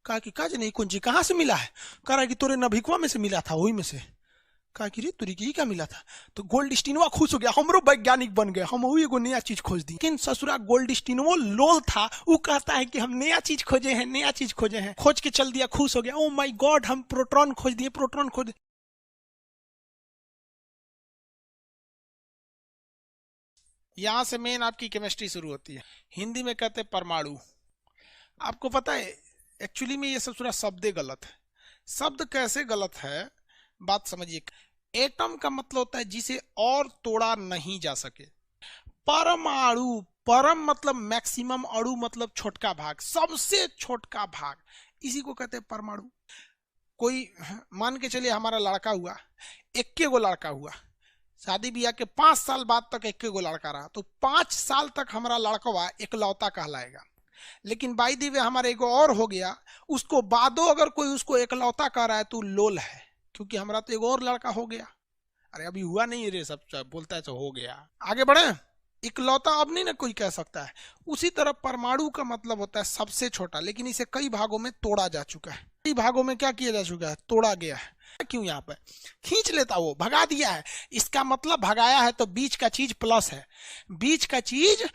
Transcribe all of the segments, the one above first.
कहा कि काज नहीं कुंजी कहाँ से मिला है? कह रहा कि तोरे नभिकवा में से मिला था, वही में से। कहा कि रे तुरी की क्या मिला था? तो गोल्ड स्टीनवा खुश हो गया, हमरो वैज्ञानिक बन गए, हम वही एगो नया चीज खोज दी। लेकिन ससुरा गोल्ड स्टीनवो लोल था, वो कहता है कि हम नया चीज खोजे हैं, नया चीज खोजे हैं, खोज के चल दिया, खुश हो गया, ओ माय गॉड हम प्रोटॉन खोज दिए, प्रोटॉन खोज। यहां से मेन आपकी केमिस्ट्री शुरू होती है, हिंदी में कहते हैं परमाणु। आपको पता है एक्चुअली में ये ससुरा शब्द गलत है। शब्द कैसे गलत है बात समझिए। एटम का मतलब होता है जिसे और तोड़ा नहीं जा सके। परमाणु, परम मतलब मैक्सिमम, अणु मतलब छोटका भाग, सबसे छोटका भाग, इसी को कहते हैं परमाणु। कोई मान के चलिए हमारा लड़का हुआ, इक्के गो लड़का हुआ, शादी ब्याह के 5 साल बाद तक इक्के गो लड़का रहा, तो 5 साल तक हमारा लड़का एकलौता कहलाएगा। लेकिन बाई दी वे हमारा एगो और हो गया, उसको बादो अगर कोई उसको एकलौता कह रहा है तो लोल है, क्योंकि हमारा तो एगो और लड़का हो गया। अरे अभी हुआ नहीं रे, सब बोलता है तो हो गया। आगे बढ़े, इकलौता अब नहीं ना कोई कह सकता है। उसी तरह परमाणु का मतलब होता है सबसे छोटा, लेकिन इसे कई भागों में तोड़ा जा चुका है। कई भागों में क्या किया जा चुका है? तोड़ा गया है। क्यों? यहाँ पे खींच लेता, वो भगा दिया है, इसका मतलब भगाया है, तो बीच का चीज प्लस है, बीच का चीज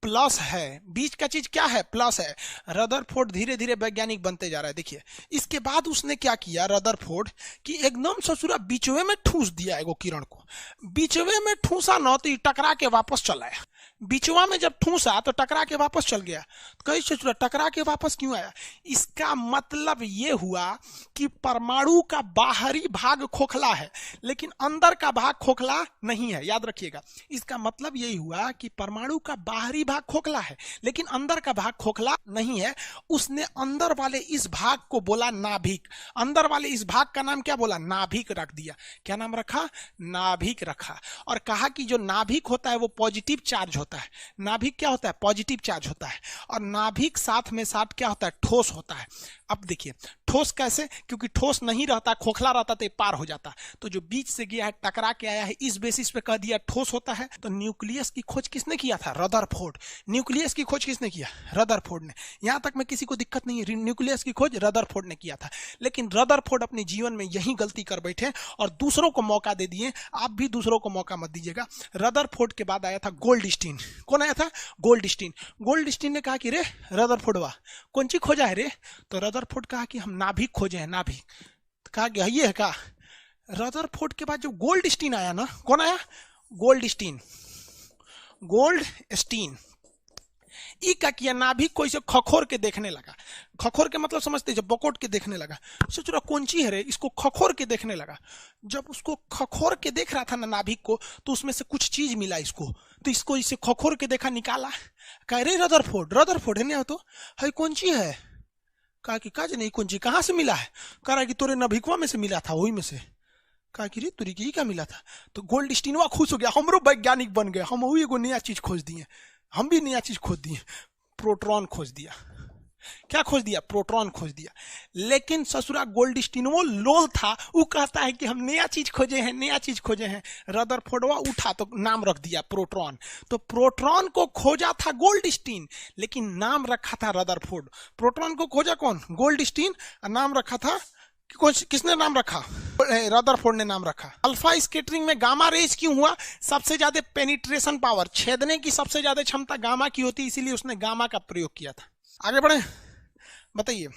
प्लस है, बीच का चीज क्या है? प्लस है। रदरफोर्ड धीरे धीरे वैज्ञानिक बनते जा रहा है। देखिए इसके बाद उसने क्या किया रदरफोर्ड कि एकदम ससुरा बीचवे में ठूस दिया एगो किरण को। बीचवे में ठूसा न तो टकरा के वापस चला आया, बीचवा में जब ठूसा तो टकरा के वापस चल गया। तो कहीं ससुरा टकरा के वापस क्यों आया? इसका मतलब ये हुआ कि परमाणु का बाहरी भाग खोखला है, लेकिन अंदर का भाग खोखला नहीं है। याद रखिएगा, इसका मतलब यही हुआ कि परमाणु का बाहरी भाग खोखला है, लेकिन अंदर का भाग खोखला नहीं है। उसने अंदर वाले इस भाग को बोला नाभिक, अंदर वाले इस भाग का नाम क्या बोला? नाभिक रख दिया। क्या नाम रखा? नाभिक रखा। और कहा कि जो नाभिक होता है वो पॉजिटिव चार्ज होता है। नाभिक क्या होता है? पॉजिटिव चार्ज होता है। और नाभिक साथ में साथ क्या होता है? ठोस होता है। अब देखिए ठोस कैसे? क्योंकि ठोस नहीं रहता, खोखला रहता तो पार हो जाता। तो जो बीच से गया है, टकरा के आया है, इस बेसिस पे कह दिया ठोस होता है। तो न्यूक्लियस की खोज किसने किया था? रदरफोर्ड। न्यूक्लियस की खोज किसने किया? रदरफोर्ड ने। यहां तक में किसी को दिक्कत नहीं है, न्यूक्लियस की खोज रदरफोर्ड ने किया था। लेकिन रदरफोर्ड अपने जीवन में यही गलती कर बैठे और दूसरों को मौका दे दिए। आप भी दूसरों को मौका मत दीजिएगा। रदरफोर्ड के बाद आया था गोल्डस्टीन। कौन आया था? गोल्डस्टीन। गोल्डस्टीन ने कहा कि रे रदरफोर्ड वाह कौन चीज खोजा है रे? तो रदरफोर्ड कहा कि हम नाभिक खोजे हैं, नाभिक। तो कहा कि ये है का? रदरफोर्ड के बाद जो गोल्डस्टीन आया ना, कौन आया? गोल्डस्टीन। गोल्डस्टीन ई का किया नाभिक को इसे खखोर के देखने लगा। खखोर के मतलब समझते, जब बकोट के देखने लगा, सोच रहा कौन ची है रे, इसको खखोर के देखने लगा। जब उसको खखोर के देख रहा था ना नाभिक को, तो उसमें से कुछ चीज मिला इसको, तो इसको इसे खखोर के देखा, निकाला। कह रे रदरफोर्ड, रदरफोर्ड है ना, तो है कौन ची है? कहा कि काज नहीं कौन ची कहाँ से मिला है? कह रहा कि तोरे नभिकवा में से मिला था, वही में से। कहा कि रे तुरी की क्या मिला था? तो गोल्डस्टीनवा खुश हो गया, हमरो वैज्ञानिक बन गए, हम वही एगो नया चीज खोज दिए, हम भी नया चीज खोज दिए, प्रोटॉन खोज दिया। क्या खोज दिया? प्रोटॉन खोज दिया। लेकिन ससुरा गोल्डस्टीन वो लोल था, वो कहता है कि हम नया चीज खोजे हैं, नया चीज खोजे हैं। रदरफोर्डवा उठा तो नाम रख दिया प्रोटॉन। तो प्रोटॉन को खोजा था गोल्डस्टीन, लेकिन नाम रखा था रदरफोर्ड। प्रोटॉन को खोजा कौन? गोल्डस्टीन। नाम रखा था, किसने नाम रखा? रदरफोर्ड ने नाम रखा। अल्फा स्कैटरिंग में गामा रेज क्यों हुआ? सबसे ज्यादा पेनिट्रेशन पावर, छेदने की सबसे ज्यादा क्षमता गामा की होती है, इसीलिए उसने गामा का प्रयोग किया था। आगे बढ़े, बताइए।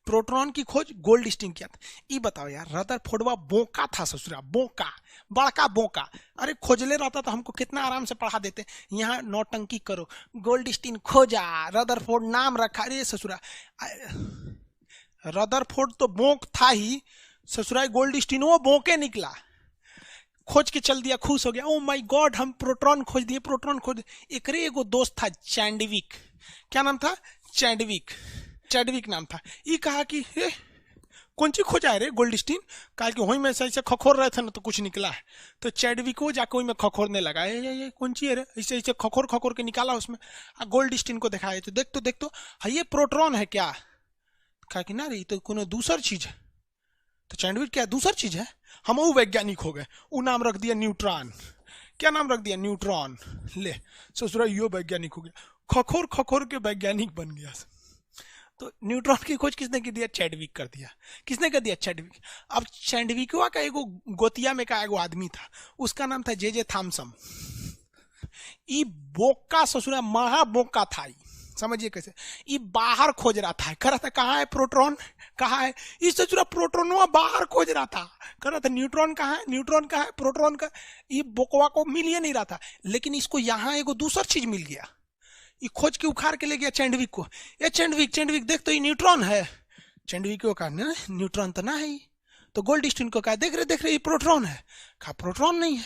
प्रोटॉन की खोज गोल्डस्टीन किया था। ये बताओ यार, रदरफोर्डवा बोका था ससुरा, बोका, बड़का बोका। अरे खोजले रहता तो हमको कितना आराम से पढ़ा देते। यहाँ नौटंकी करो, गोल्डस्टीन खोजा, रदरफोर्ड नाम रखा। अरे ससुरा, रदरफोर्ड तो बोंक था ही, ससुराल गोल्डस्टीन वो बोंके निकला, खोज के चल दिया, खुश हो गया, ओ माय गॉड हम प्रोटॉन खोज दिए, प्रोटॉन खोज। एकरे एगो दोस्त था चैंडविक। क्या नाम था? चैंडविक। चैंडविक नाम था। ये कहा कि कौन सी खोजा है रे गोल्डस्टीन? कहा कि वहीं में से ऐसे खखोर रहे थे ना तो कुछ निकला है। तो चैंडविक को जाके वहीं में खखोरने लगा, ये कौन सी है रे? ऐसे ऐसे खखोर खखोर के निकाला उसमें। गोल्डस्टीन को दिखाया, तो देख तो ये प्रोटॉन है क्या? कहा कि ना रे तो कोनो दूसर चीज है। तो चैंडविक क्या दूसर चीज है? हम वो वैज्ञानिक हो गए, वो नाम रख दिया न्यूट्रॉन। क्या नाम रख दिया? न्यूट्रॉन। ले ससुरा यो वैज्ञानिक हो गया, खखोर खखोर के वैज्ञानिक बन गया। तो न्यूट्रॉन की खोज किसने की दिया? चैडविक कर दिया। किसने कर दिया? चैडविक। अब चैडविकवा का एगो गोतिया में का एगो आदमी था, उसका नाम था जे थॉमसन। ई बोका ससुरा महा बोका था। समझिए कैसे, ये बाहर खोज रहा था, कह रहा था कहाँ है प्रोटॉन, कहाँ है, इस ससुरा प्रोटॉनवा बाहर खोज रहा था, कह रहा था न्यूट्रॉन कहाँ है, न्यूट्रॉन कहाँ है, प्रोटॉन का। ये बोकवा को मिल ही नहीं रहा था, लेकिन इसको यहाँ एगो दूसरा चीज मिल गया। ये खोज के उखाड़ के ले गया चैंडविक को। ये चैंडविक चैंडविक देख तो ये न्यूट्रॉन है। चैंडविक को कहा न्यूट्रॉन तो ना है। तो गोल्डस्टीन को कहा देख रहे ये प्रोटॉन है। कहा प्रोटॉन नहीं है,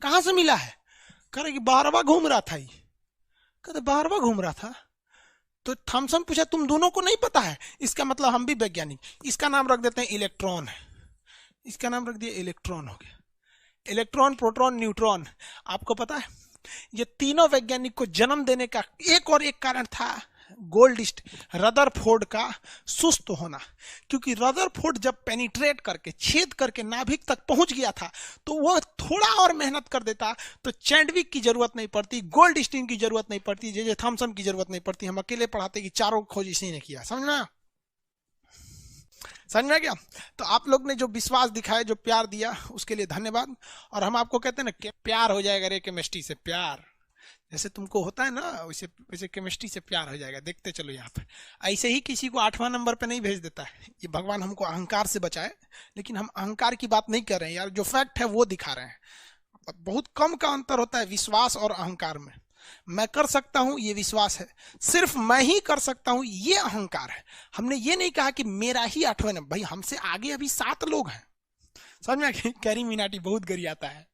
कहाँ से मिला है? कह रहे कि बारवा घूम रहा था। कहते बारवा घूम रहा था। तो थॉमसन पूछा तुम दोनों को नहीं पता है? इसका मतलब हम भी वैज्ञानिक, इसका नाम रख देते हैं इलेक्ट्रॉन है। इसका नाम रख दिया इलेक्ट्रॉन हो गया। Electron, proton, neutron. आपको पता है ये तीनों वैज्ञानिक को जन्म देने का एक और एक कारण था रदरफोर्ड का सुस्त होना। क्योंकि रदरफोर्ड जब पेनिट्रेट करके, छेद करके नाभिक तक पहुंच गया था, तो वह थोड़ा और मेहनत कर देता तो चैंडविक की जरूरत नहीं पड़ती, गोल्डस्टीन की जरूरत नहीं पड़ती, जे थॉमसन की जरूरत नहीं पड़ती। हम अकेले पढ़ाते कि चारों खोज इसी ने किया। समझना क्या? तो आप लोग ने जो विश्वास दिखाया, जो प्यार दिया, उसके लिए धन्यवाद। और हम आपको कहते हैं ना कि प्यार हो जाएगा रे केमिस्ट्री से, प्यार जैसे तुमको होता है ना, वैसे वैसे केमिस्ट्री से प्यार हो जाएगा। देखते चलो यहाँ पे ऐसे ही किसी को 8वां नंबर पे नहीं भेज देता है। ये भगवान हमको अहंकार से बचाए, लेकिन हम अहंकार की बात नहीं कर रहे हैं यार, जो फैक्ट है वो दिखा रहे हैं। बहुत कम का अंतर होता है विश्वास और अहंकार में। मैं कर सकता हूं ये विश्वास है, सिर्फ मैं ही कर सकता हूं ये अहंकार है। हमने ये नहीं कहा कि मेरा ही 8वां नंबर, भाई हमसे आगे अभी 7 लोग हैं। समझ में? कैरी मिनाटी बहुत गरियाता है।